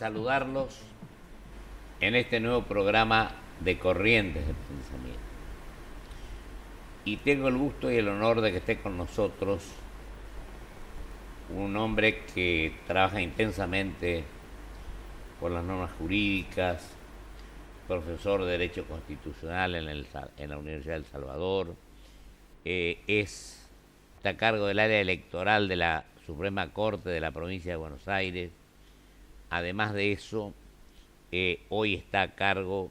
saludarlos en este nuevo programa de Corrientes de Pensamiento. Y tengo el gusto y el honor de que esté con nosotros un hombre que trabaja intensamente por las normas jurídicas, profesor de Derecho Constitucional en la Universidad de El Salvador, está a cargo del área electoral de la Suprema Corte de la provincia de Buenos Aires. Además de eso, hoy está a cargo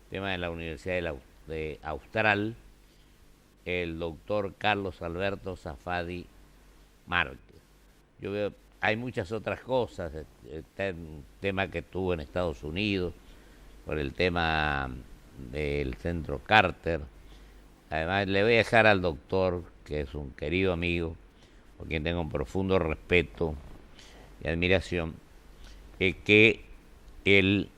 tema de la Universidad de Austral, el doctor Carlos Alberto Zafadi Márquez. Yo veo, hay muchas otras cosas, está un tema que tuvo en Estados Unidos, por el tema del Centro Carter. Además, le voy a dejar al doctor, que es un querido amigo, por quien tengo un profundo respeto y admiración, que él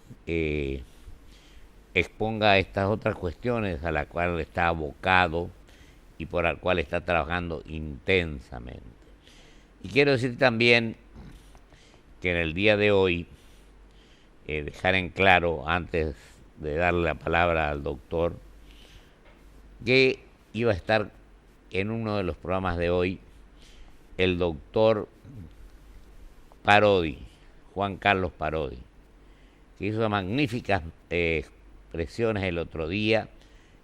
exponga estas otras cuestiones a las cuales está abocado y por las cuales está trabajando intensamente. Y quiero decir también que en el día de hoy, dejar en claro, antes de darle la palabra al doctor, que iba a estar en uno de los programas de hoy el doctor Parodi, Juan Carlos Parodi, que hizo magníficas expresiones el otro día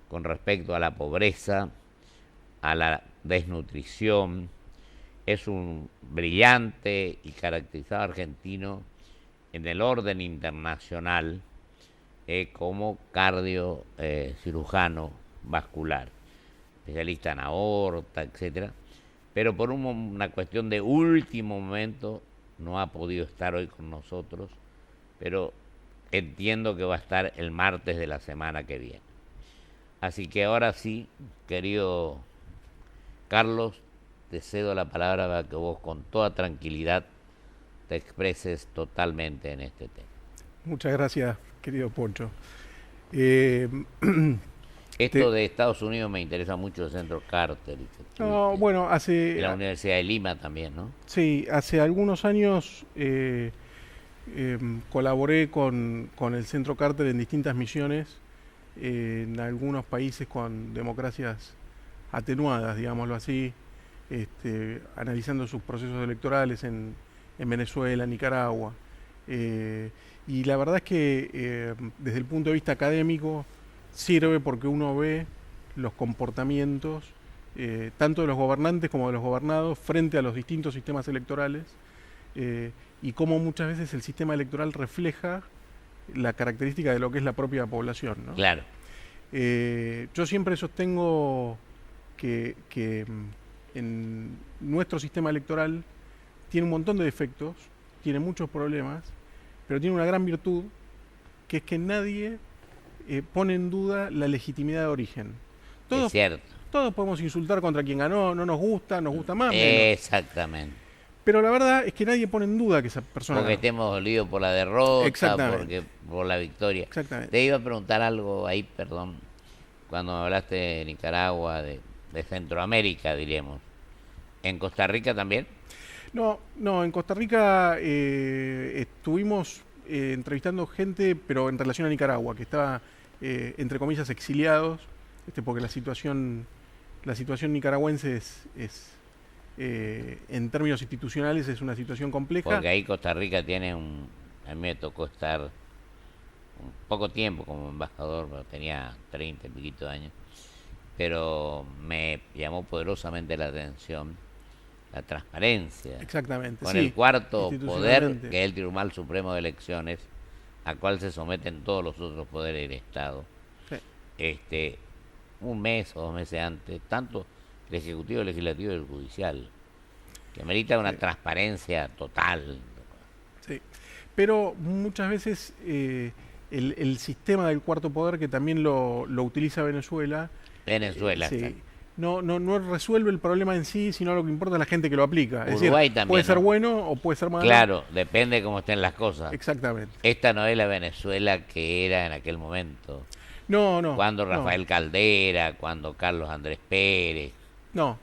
con respecto a la pobreza, a la desnutrición. Es un brillante y caracterizado argentino en el orden internacional como cirujano vascular, especialista en aorta, etcétera, pero por una cuestión de último momento no ha podido estar hoy con nosotros, pero entiendo que va a estar el martes de la semana que viene. Así que ahora sí, querido Carlos, te cedo la palabra para que vos con toda tranquilidad te expreses totalmente en este tema. Muchas gracias, querido Poncho. Esto de Estados Unidos me interesa mucho, el Centro Carter. No, bueno, y la Universidad de Lima también, ¿no? Sí, hace algunos años colaboré con el Centro Carter en distintas misiones en algunos países con democracias atenuadas, digámoslo así, analizando sus procesos electorales en Venezuela, Nicaragua. Y la verdad es que desde el punto de vista académico sirve porque uno ve los comportamientos tanto de los gobernantes como de los gobernados frente a los distintos sistemas electorales y cómo muchas veces el sistema electoral refleja la característica de lo que es la propia población, ¿no? Claro. Yo siempre sostengo que en nuestro sistema electoral tiene un montón de defectos, tiene muchos problemas, pero tiene una gran virtud, que es que nadie pone en duda la legitimidad de origen. Es cierto. Todos podemos insultar contra quien ganó, no nos gusta más. Exactamente. Pero la verdad es que nadie pone en duda que esa persona porque ganó. estemos dolidos por la derrota, por la victoria. Exactamente. Te iba a preguntar algo ahí, perdón, cuando me hablaste de Nicaragua, de Centroamérica, diríamos. ¿En Costa Rica también? No, en Costa Rica estuvimos entrevistando gente, pero en relación a Nicaragua, que estaba, entre comillas, exiliados, porque la situación nicaragüense es en términos institucionales es una situación compleja. Porque ahí Costa Rica tiene a mí me tocó estar un poco tiempo como embajador, pero tenía 30 y piquito de años, pero me llamó poderosamente la atención la transparencia. Exactamente. Con el cuarto poder, que es el Tribunal Supremo de Elecciones, al cual se someten todos los otros poderes del Estado. Sí. Un mes o 2 meses antes, tanto el Ejecutivo, el Legislativo y el Judicial, que merita una transparencia total. Sí, pero muchas veces el sistema del cuarto poder, que también lo utiliza Venezuela, sí, no resuelve el problema en sí, sino lo que importa es la gente que lo aplica. Uruguay es decir, también, puede ser bueno o puede ser malo. Claro, depende de cómo estén las cosas. Exactamente. Esta no es la Venezuela que era en aquel momento. No. Cuando Rafael Caldera, cuando Carlos Andrés Pérez. No,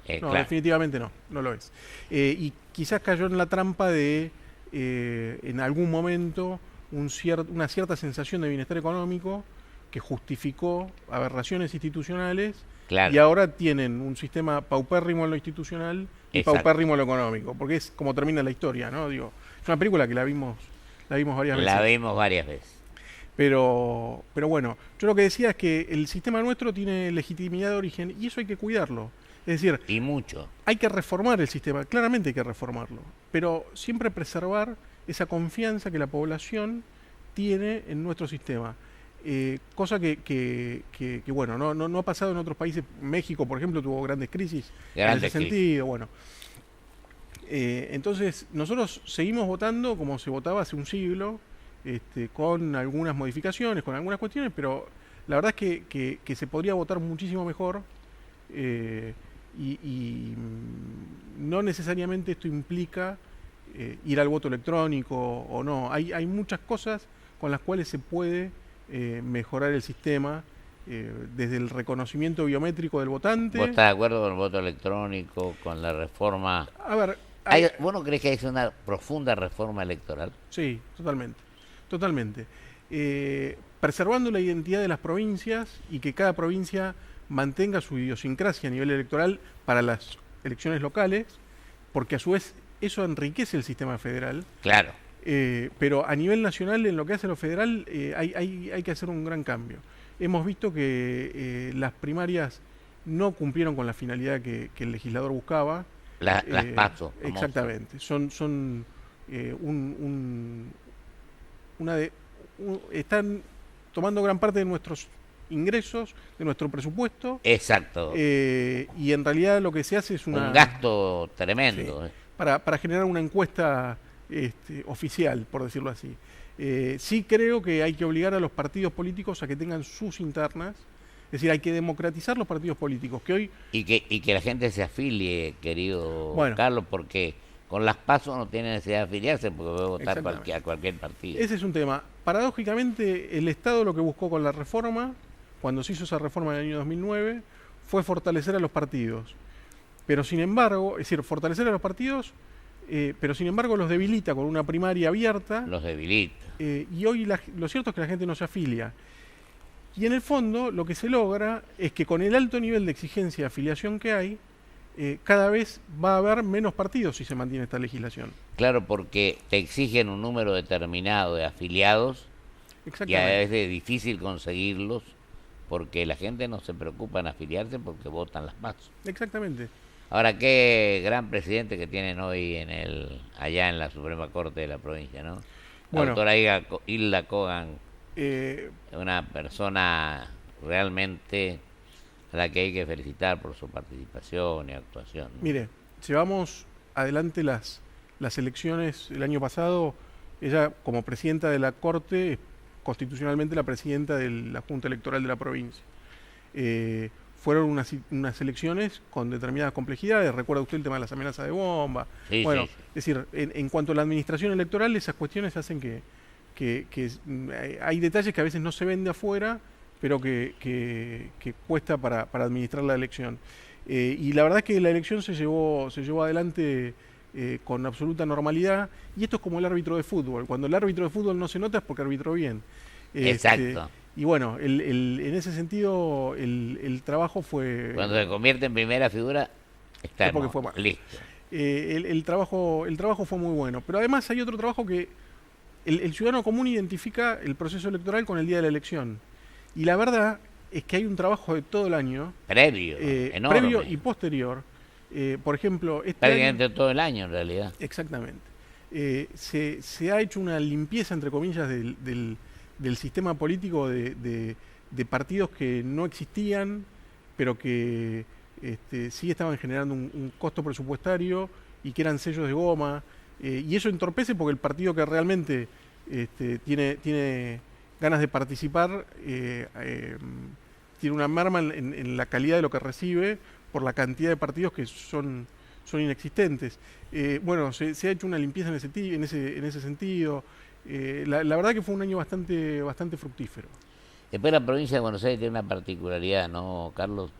claro. Definitivamente no lo es. Y quizás cayó en la trampa de en algún momento una cierta sensación de bienestar económico que justificó aberraciones institucionales y Claro, ahora tienen un sistema paupérrimo en lo institucional y exacto. paupérrimo en lo económico, porque es como termina la historia, ¿no? Digo, es una película que la vimos varias La veces. vimos varias veces. Pero bueno, yo lo que decía es que el sistema nuestro tiene legitimidad de origen y eso hay que cuidarlo. Es decir, Y mucho. hay que reformar el sistema, claramente hay que reformarlo, pero siempre preservar esa confianza que la población tiene en nuestro sistema. Cosa que, bueno, no ha pasado en otros países. México, por ejemplo, tuvo grandes crisis en ese Grandes crisis. sentido. Bueno, entonces nosotros seguimos votando como se votaba hace un siglo, con algunas modificaciones, con algunas cuestiones, pero la verdad es que se podría votar muchísimo mejor. eh, no necesariamente esto implica ir al voto electrónico o no. Hay muchas cosas con las cuales se puede mejorar el sistema, desde el reconocimiento biométrico del ¿Vos votante. estás de acuerdo con el voto electrónico, con la reforma? A ver, hay, ¿Vos no crees que es una profunda reforma electoral? sí, totalmente, totalmente. Preservando la identidad de las provincias y que cada provincia mantenga su idiosincrasia a nivel electoral para las elecciones locales, porque a su vez eso enriquece el sistema federal. Claro. Pero a nivel nacional, en lo que hace lo federal, hay que hacer un gran cambio. Hemos visto que las primarias no cumplieron con la finalidad que el legislador buscaba. Las PASO, famosas. Exactamente. Son una de, están tomando gran parte de nuestros ingresos, de nuestro presupuesto, Exacto. y en realidad lo que se hace es Un gasto tremendo. sí, para generar una encuesta oficial, por decirlo así. Sí creo que hay que obligar a los partidos políticos a que tengan sus internas, es decir, hay que democratizar los partidos políticos, que hoy, Y que la gente se afilie, querido bueno, Carlos, porque con las PASO no tiene necesidad de afiliarse porque puede votar exactamente. a cualquier partido. Ese es un tema. Paradójicamente, el Estado lo que buscó con la reforma, cuando se hizo esa reforma en el año 2009, fue fortalecer a los partidos. Pero sin embargo, es decir, fortalecer a los partidos, pero sin embargo los debilita con una primaria abierta, Los debilita. y hoy lo cierto es que la gente no se afilia. Y en el fondo lo que se logra es que con el alto nivel de exigencia de afiliación que hay, cada vez va a haber menos partidos si se mantiene esta legislación. Claro, porque te exigen un número determinado de afiliados y a Exactamente. veces es difícil conseguirlos porque la gente no se preocupa en afiliarse porque votan las PASO. Exactamente. Ahora, qué gran presidente que tienen hoy allá en la Suprema Corte de la provincia, ¿no? La Bueno, doctora Hilda Kogan, eh, una persona realmente a la que hay que felicitar por su participación y actuación, ¿no? mire, llevamos adelante las elecciones el año pasado. Ella, como presidenta de la Corte, es constitucionalmente la presidenta de la Junta Electoral de la provincia. Fueron unas elecciones con determinadas complejidades. Recuerda usted el tema de las amenazas de bomba. Sí, Bueno, sí, sí. es decir, en cuanto a la administración electoral, esas cuestiones hacen hay detalles que a veces no se ven de afuera, pero que cuesta para administrar la elección. Y la verdad es que la elección se llevó adelante con absoluta normalidad, y esto es como el árbitro de fútbol. Cuando el árbitro de fútbol no se nota es porque arbitró bien. Exacto. Y bueno, en ese sentido el trabajo fue... Cuando se convierte en primera figura, fue porque estamos fue mal. listos. El trabajo fue muy bueno, pero además hay otro trabajo que el ciudadano común identifica el proceso electoral con el día de la elección. Y la verdad es que hay un trabajo de todo el año, Previo, enorme. previo y posterior. Por ejemplo, este año, Prácticamente todo el año, en realidad. exactamente, se ha hecho una limpieza, entre comillas, del sistema político de partidos que no existían, pero que sí estaban generando un costo presupuestario y que eran sellos de goma. Y eso entorpece porque el partido que realmente tiene ganas de participar tiene una merma en la calidad de lo que recibe por la cantidad de partidos que son inexistentes. Bueno, se ha hecho una limpieza en ese sentido. La verdad que fue un año bastante fructífero. Después la provincia de Buenos Aires tiene una particularidad, ¿no, Carlos?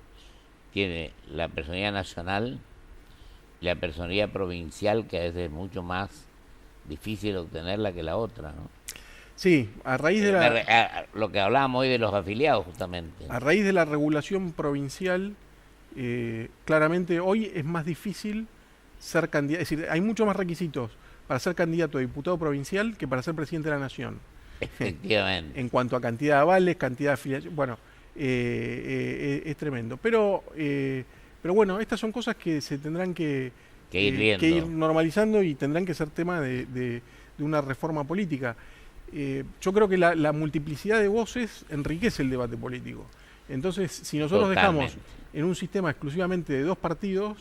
Tiene la personalidad nacional, la personalidad provincial, que a veces es mucho más difícil obtenerla que la otra, ¿no? Sí, a raíz de Lo que hablábamos hoy de los afiliados, justamente. a raíz de la regulación provincial, claramente hoy es más difícil ser candidato, es decir, hay muchos más requisitos para ser candidato a diputado provincial que para ser presidente de la nación. Efectivamente. En cuanto a cantidad de avales, cantidad de afiliación, bueno, es tremendo. Pero bueno, estas son cosas que se tendrán que ir viendo. que ir normalizando y tendrán que ser tema de una reforma política. Yo creo que la multiplicidad de voces enriquece el debate político. Entonces, si nosotros dejamos en un sistema exclusivamente de dos partidos,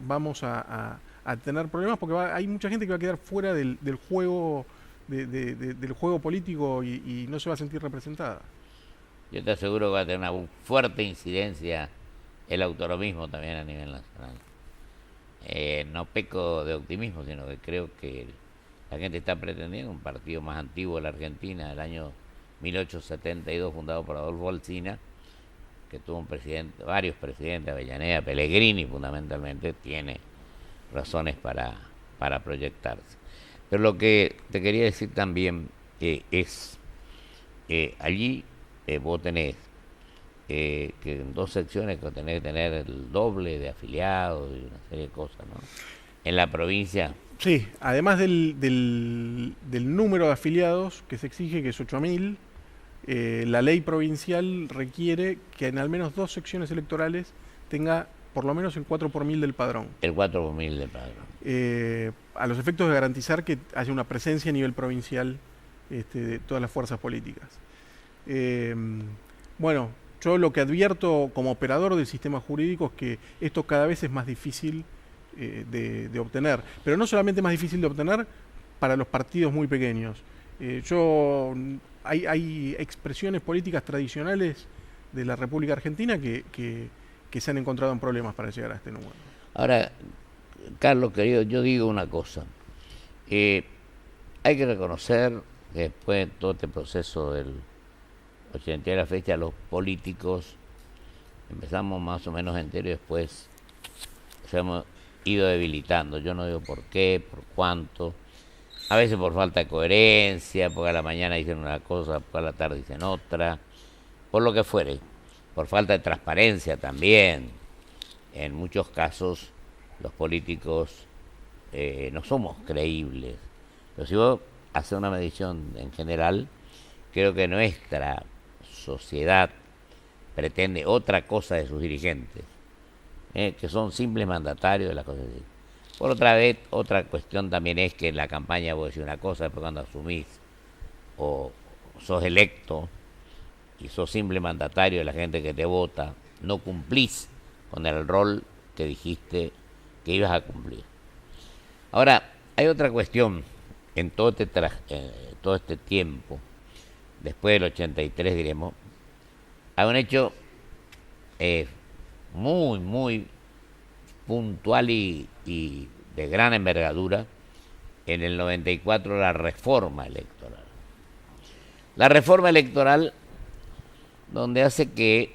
vamos a tener problemas porque hay mucha gente que va a quedar fuera del juego del juego político y no se va a sentir representada. Yo te aseguro que va a tener una fuerte incidencia el autonomismo también a nivel nacional. No peco de optimismo, sino que creo que la gente está pretendiendo un partido más antiguo de la Argentina, del año 1872, fundado por Adolfo Alsina, que tuvo varios presidentes, Avellaneda, Pellegrini fundamentalmente, tiene razones para proyectarse. Pero lo que te quería decir también es allí vos tenés que en dos secciones que tenés que tener el doble de afiliados y una serie de cosas, ¿no? En la provincia. Sí, además del número de afiliados que se exige, que es 8.000, la ley provincial requiere que en al menos dos secciones electorales tenga por lo menos el 4 por mil del padrón. El 4 por mil del padrón. A los efectos de garantizar que haya una presencia a nivel provincial de todas las fuerzas políticas. Bueno, yo lo que advierto como operador del sistema jurídico es que esto cada vez es más difícil de obtener, pero no solamente más difícil de obtener para los partidos muy pequeños. Hay expresiones políticas tradicionales de la República Argentina que se han encontrado en problemas para llegar a este número. Ahora, Carlos, querido, yo digo una cosa. Hay que reconocer que después de todo este proceso del 80 de la fecha, los políticos empezamos más o menos enteros y después se hemos ido debilitando. Yo no digo por qué, por cuánto. A veces por falta de coherencia, porque a la mañana dicen una cosa, porque a la tarde dicen otra, por lo que fuere. Por falta de transparencia también. En muchos casos los políticos no somos creíbles. Pero si vos haces una medición en general, creo que nuestra sociedad pretende otra cosa de sus dirigentes, que son simples mandatarios de las cosas así. Por otra cuestión también es que en la campaña vos decís una cosa, después cuando asumís o sos electo y sos simple mandatario de la gente que te vota, no cumplís con el rol que dijiste que ibas a cumplir. Ahora, hay otra cuestión en todo este tiempo, después del 83 diremos, hay un hecho muy, muy puntual y de gran envergadura. En el 94 la reforma electoral. La reforma electoral donde hace que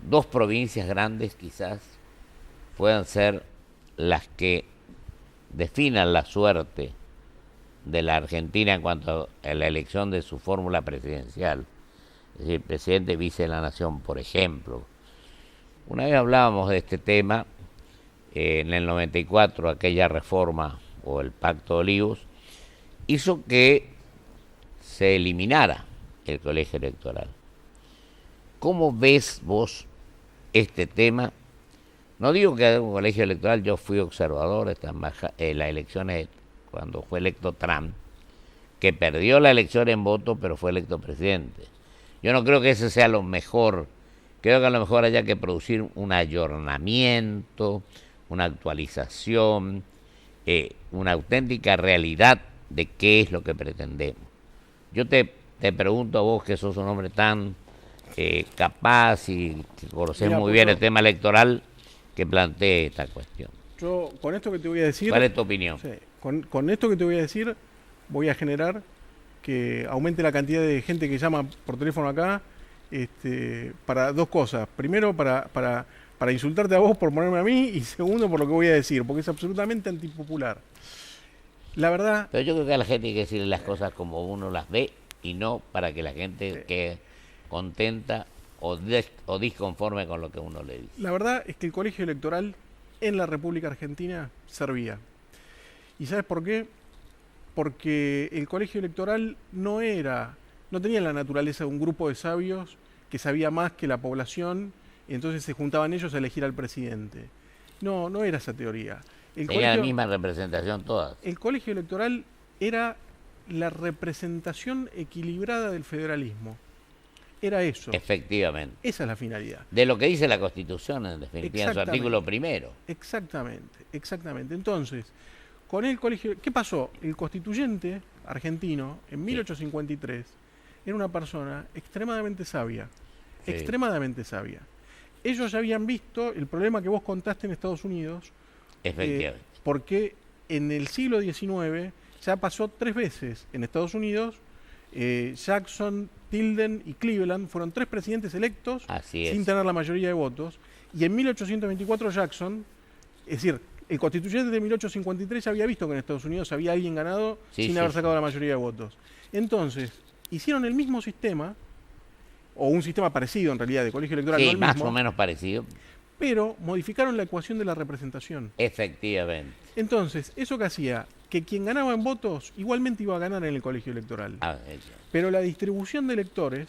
dos provincias grandes quizás puedan ser las que definan la suerte de la Argentina en cuanto a la elección de su fórmula presidencial, es decir, presidente y vice de la nación, por ejemplo. Una vez hablábamos de este tema, en el 94 aquella reforma o el Pacto de Olivos hizo que se eliminara el colegio electoral. ¿Cómo ves vos este tema? No digo que haya un colegio electoral, yo fui observador de las elecciones cuando fue electo Trump, que perdió la elección en voto, pero fue electo presidente. Yo no creo que ese sea lo mejor. Creo que a lo mejor haya que producir un ayornamiento, una actualización, una auténtica realidad de qué es lo que pretendemos. Yo te pregunto a vos, que sos un hombre tan capaz y que conocés muy bien el tema electoral, que plantee esta cuestión. Yo, con esto que te voy a decir... ¿Cuál es tu opinión? Sí, con esto que te voy a decir, voy a generar que aumente la cantidad de gente que llama por teléfono acá, para dos cosas. Primero, para insultarte a vos por ponerme a mí, y segundo, por lo que voy a decir, porque es absolutamente antipopular. La verdad, Pero yo creo que a la gente hay que decirle las cosas como uno las ve y no para que la gente quede contenta o disconforme con lo que uno le dice. la verdad es que el colegio electoral en la República Argentina servía. ¿Y sabes por qué? Porque el colegio electoral no tenía la naturaleza de un grupo de sabios que sabía más que la población y entonces se juntaban ellos a elegir al presidente. No, no era esa teoría. Tenía la misma representación todas. El colegio electoral era la representación equilibrada del federalismo. Era eso. Efectivamente. Esa es la finalidad. De lo que dice la Constitución, en definitiva, en su artículo primero. Exactamente, exactamente. Entonces, con el colegio, ¿qué pasó? El constituyente argentino, en 1853, era una persona extremadamente sabia. Sí. Extremadamente sabia. Ellos ya habían visto el problema que vos contaste en Estados Unidos. Efectivamente. Porque en el siglo XIX ya pasó 3 veces en Estados Unidos. Jackson, Tilden y Cleveland fueron 3 presidentes electos sin tener la mayoría de votos. Y en 1824 Jackson, es decir, el constituyente de 1853 ya había visto que en Estados Unidos había alguien ganado sin haber sacado la mayoría de votos. Entonces, hicieron el mismo sistema, o un sistema parecido en realidad, de colegio electoral. Sí, no el más mismo, o menos parecido. pero modificaron la ecuación de la representación. Efectivamente. Entonces, ¿eso que hacía? Que quien ganaba en votos igualmente iba a ganar en el colegio electoral. Pero la distribución de electores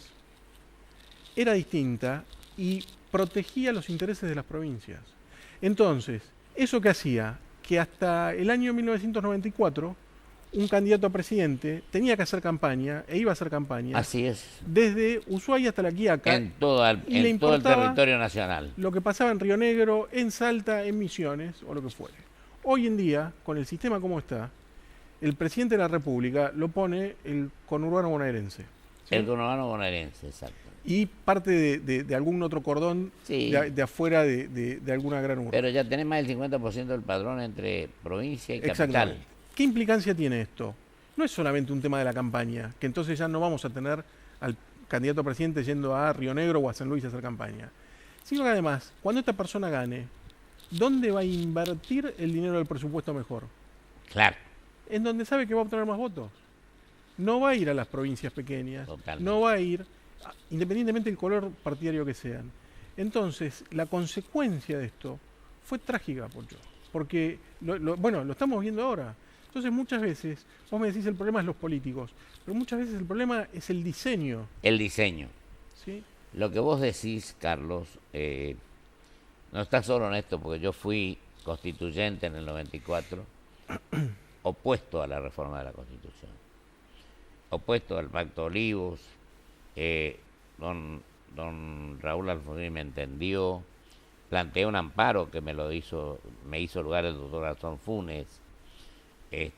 era distinta y protegía los intereses de las provincias. Entonces, ¿eso que hacía? Que hasta el año 1994 un candidato a presidente tenía que hacer campaña, e iba a hacer campaña. Así es. Desde Ushuaia hasta La Quiaca. En todo el territorio nacional. Lo que pasaba en Río Negro, en Salta, en Misiones, o lo que fuere. Hoy en día, con el sistema como está, el presidente de la República lo pone el conurbano bonaerense. ¿Sí? El conurbano bonaerense, exacto. Y parte de algún otro cordón de afuera de alguna gran urbe. Pero ya tenés más del 50% del padrón entre provincia y capital. ¿Qué implicancia tiene esto? No es solamente un tema de la campaña, que entonces ya no vamos a tener al candidato a presidente yendo a Río Negro o a San Luis a hacer campaña, sino que además, cuando esta persona gane, ¿dónde va a invertir el dinero del presupuesto mejor? Claro. En donde sabe que va a obtener más votos. No va a ir a las provincias pequeñas. Totalmente. No va a ir, independientemente del color partidario que sean. Entonces, la consecuencia de esto fue trágica, Pocho. Porque, lo estamos viendo ahora. Entonces, muchas veces, vos me decís el problema es los políticos, pero muchas veces el problema es el diseño. El diseño. ¿Sí? Lo que vos decís, Carlos, no está solo en esto, porque yo fui constituyente en el 94, opuesto a la reforma de la Constitución, opuesto al Pacto Olivos. Don Raúl Alfonsín me entendió, planteé un amparo que me hizo lugar el doctor Gastón Funes.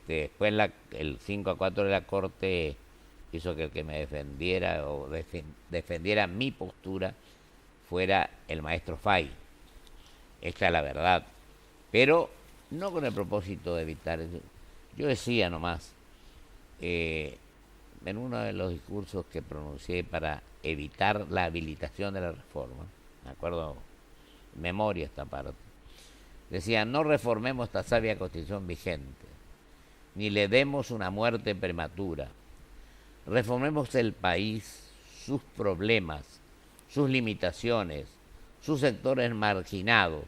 Después el 5-4 de la Corte hizo que el que me defendiera o defendiera mi postura fuera el maestro Fay. Esta es la verdad, pero no con el propósito de evitar eso. Yo decía nomás, en uno de los discursos que pronuncié para evitar la habilitación de la reforma, me acuerdo, memoria esta parte, decía: no reformemos esta sabia Constitución vigente, ni le demos una muerte prematura. Reformemos el país, sus problemas, sus limitaciones, sus sectores marginados,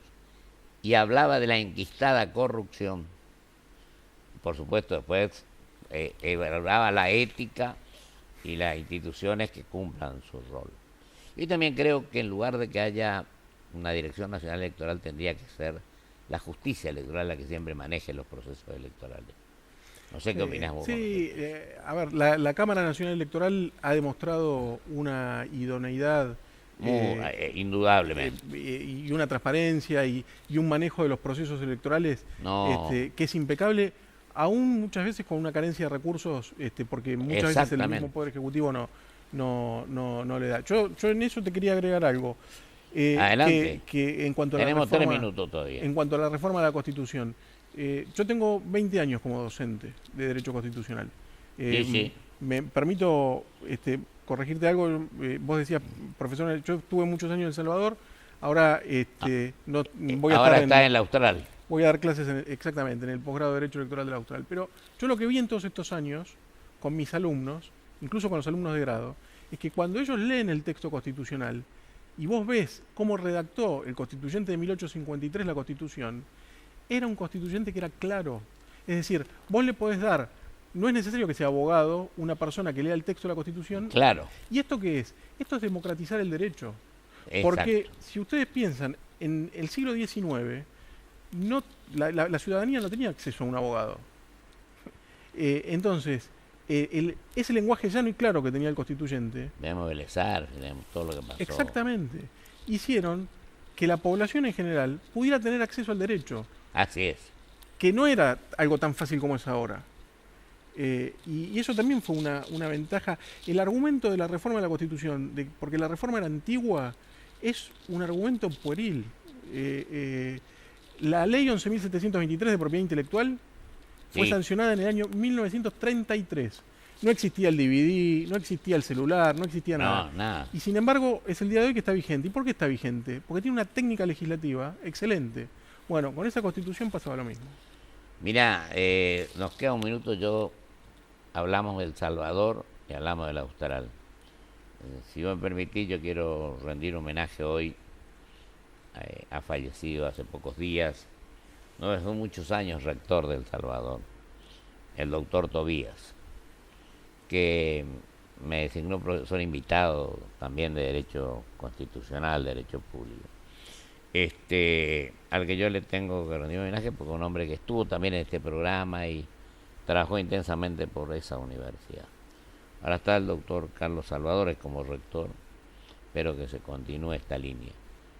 y hablaba de la enquistada corrupción. Por supuesto, después evaluaba la ética y las instituciones que cumplan su rol. Yo también creo que en lugar de que haya una Dirección Nacional Electoral, tendría que ser la justicia electoral la que siempre maneje los procesos electorales. No sé qué opinás vos. Sí, a ver, la Cámara Nacional Electoral ha demostrado una idoneidad indudablemente y una transparencia y un manejo de los procesos electorales que es impecable, aún muchas veces con una carencia de recursos, porque muchas veces el mismo Poder Ejecutivo no le da. Yo en eso te quería agregar algo. Adelante. Que en cuanto a Tenemos 3 minutos todavía. En cuanto a la reforma de la Constitución, yo tengo 20 años como docente de Derecho Constitucional. Sí. Me permito corregirte algo. Vos decías, profesor, yo estuve muchos años en El Salvador, ahora no voy a ahora estar está en la Austral. Voy a dar clases exactamente en el posgrado de Derecho Electoral de la Austral. Pero yo lo que vi en todos estos años con mis alumnos, incluso con los alumnos de grado, es que cuando ellos leen el texto constitucional y vos ves cómo redactó el constituyente de 1853 la Constitución, era un constituyente que era claro. Es decir, vos le podés dar, no es necesario que sea abogado, una persona que lea el texto de la Constitución. Claro. ¿Y esto qué es? Esto es democratizar el derecho. Exacto. Porque si ustedes piensan, en el siglo XIX, la ciudadanía no tenía acceso a un abogado. Entonces, ese lenguaje llano y claro que tenía el constituyente. Veamos Belezar, tenemos todo lo que pasó. Exactamente. Hicieron que la población en general pudiera tener acceso al derecho. Así es. Que no era algo tan fácil como es ahora. Y eso también fue una ventaja. El argumento de la reforma de la Constitución, porque la reforma era antigua, es un argumento pueril. La ley 11.723 de propiedad intelectual fue sancionada en el año 1933. No existía el DVD, no existía el celular, no existía nada. No, nada. Y sin embargo, es el día de hoy que está vigente. ¿Y por qué está vigente? Porque tiene una técnica legislativa excelente. Bueno, con esa Constitución pasaba lo mismo. Mira, nos queda un minuto. Hablamos del Salvador y hablamos del Austral. Si vos me permitís, yo quiero rendir homenaje hoy. Ha fallecido hace pocos días, no dejó muchos años rector del Salvador, el doctor Tobías, que me designó profesor invitado también de Derecho Constitucional, Derecho Público. Al que yo le tengo que rendir homenaje porque es un hombre que estuvo también en este programa y trabajó intensamente por esa universidad. Ahora está el doctor Carlos Salvadores como rector, espero que se continúe esta línea.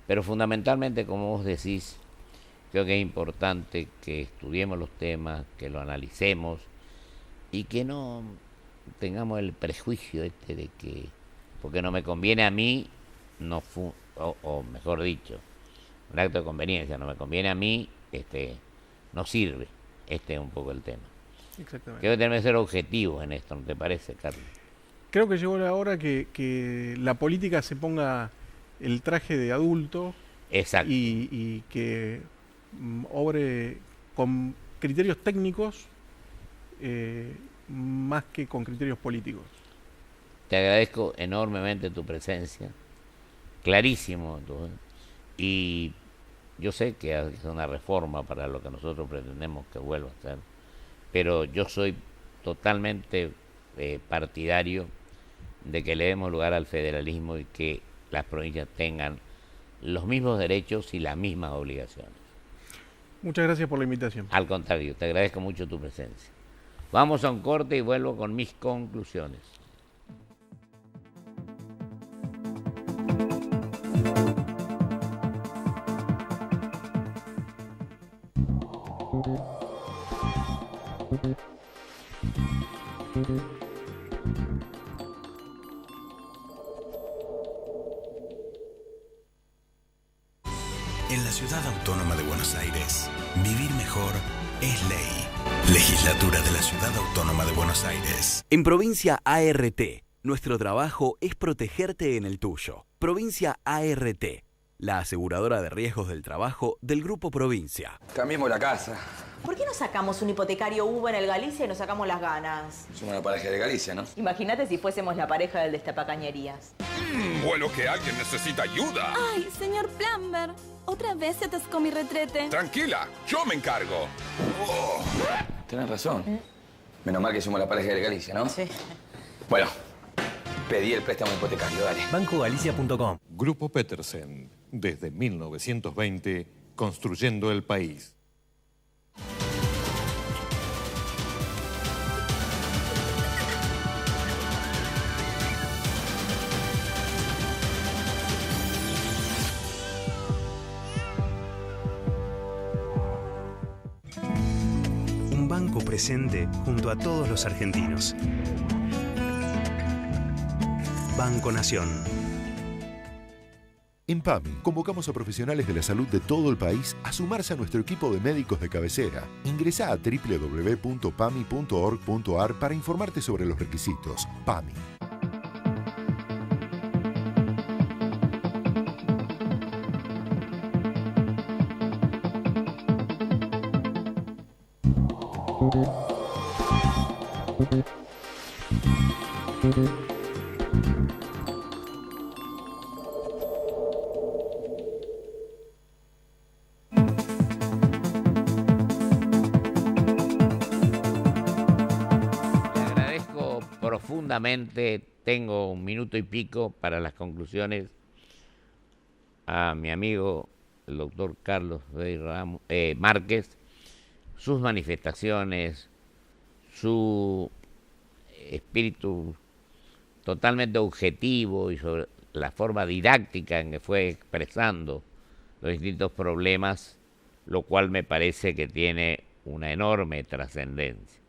Pero fundamentalmente, como vos decís, creo que es importante que estudiemos los temas, que lo analicemos y que no tengamos el prejuicio de que porque no me conviene a mí, o mejor dicho, un acto de conveniencia, no me conviene a mí, no sirve. Este es un poco el tema. Exactamente. Creo que tenemos que ser objetivos en esto, ¿no te parece, Carlos? Creo que llegó la hora que la política se ponga el traje de adulto. Exacto. Y que obre con criterios técnicos más que con criterios políticos. Te agradezco enormemente tu presencia, clarísimo, y yo sé que es una reforma para lo que nosotros pretendemos que vuelva a ser, pero yo soy totalmente partidario de que le demos lugar al federalismo y que las provincias tengan los mismos derechos y las mismas obligaciones. Muchas gracias por la invitación. Al contrario, te agradezco mucho tu presencia. Vamos a un corte y vuelvo con mis conclusiones. En la Ciudad Autónoma de Buenos Aires, vivir mejor es ley. Legislatura de la Ciudad Autónoma de Buenos Aires. En Provincia ART, nuestro trabajo es protegerte en el tuyo. Provincia ART, la aseguradora de riesgos del trabajo del Grupo Provincia. Cambiemos la casa. ¿Por qué no sacamos un hipotecario Hugo en el Galicia y nos sacamos las ganas? Somos una pareja de Galicia, ¿no? Imagínate si fuésemos la pareja del Destapacañerías. Bueno, que alguien necesita ayuda. Ay, señor Plumber, otra vez se atascó mi retrete. Tranquila, yo me encargo. Oh. Tenés razón. Menos mal que somos la pareja de Galicia, ¿no? Sí. Bueno, pedí el préstamo hipotecario, dale. BancoGalicia.com. Grupo Petersen, desde 1920, construyendo el país. Un banco presente junto a todos los argentinos. Banco Nación. En PAMI, convocamos a profesionales de la salud de todo el país a sumarse a nuestro equipo de médicos de cabecera. Ingresá a www.pami.org.ar para informarte sobre los requisitos. PAMI. Profundamente, tengo 1 minuto y pico para las conclusiones, a mi amigo el doctor Carlos Márquez, sus manifestaciones, su espíritu totalmente objetivo y sobre la forma didáctica en que fue expresando los distintos problemas, lo cual me parece que tiene una enorme trascendencia.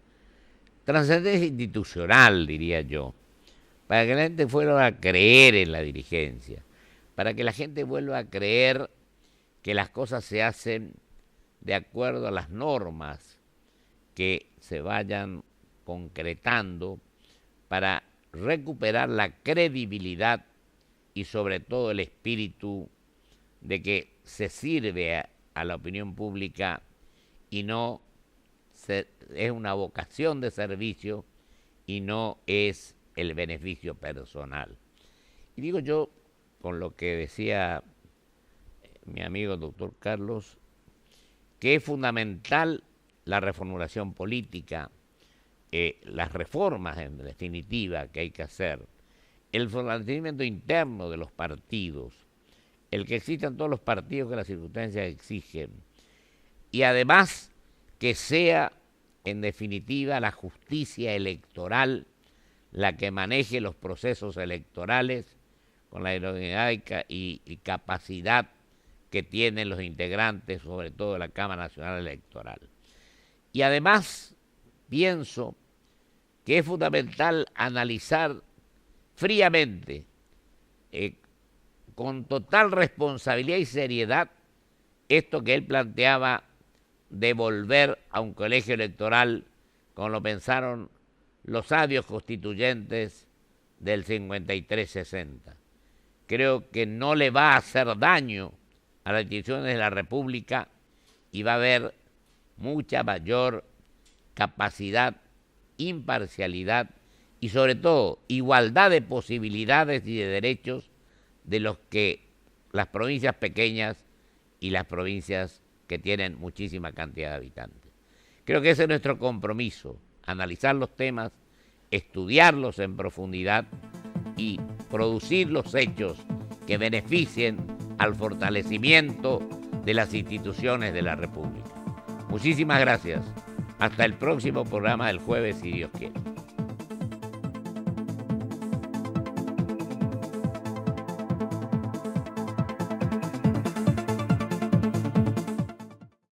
Trascendencia institucional, diría yo, para que la gente vuelva a creer en la dirigencia, para que la gente vuelva a creer que las cosas se hacen de acuerdo a las normas que se vayan concretando para recuperar la credibilidad y sobre todo el espíritu de que se sirve a la opinión pública y no es una vocación de servicio y no es el beneficio personal. Y digo yo, con lo que decía mi amigo el doctor Carlos, que es fundamental la reformulación política, las reformas en definitiva que hay que hacer, el fortalecimiento interno de los partidos, el que existan todos los partidos que las circunstancias exigen, y además que sea en definitiva la justicia electoral la que maneje los procesos electorales con la idoneidad y capacidad que tienen los integrantes, sobre todo de la Cámara Nacional Electoral. Y además pienso que es fundamental analizar fríamente, con total responsabilidad y seriedad, esto que él planteaba de volver a un colegio electoral como lo pensaron los sabios constituyentes del 53-60. Creo que no le va a hacer daño a las instituciones de la República y va a haber mucha mayor capacidad, imparcialidad y sobre todo igualdad de posibilidades y de derechos de los que las provincias pequeñas y las provincias que tienen muchísima cantidad de habitantes. Creo que ese es nuestro compromiso, analizar los temas, estudiarlos en profundidad y producir los hechos que beneficien al fortalecimiento de las instituciones de la República. Muchísimas gracias. Hasta el próximo programa del jueves, si Dios quiere.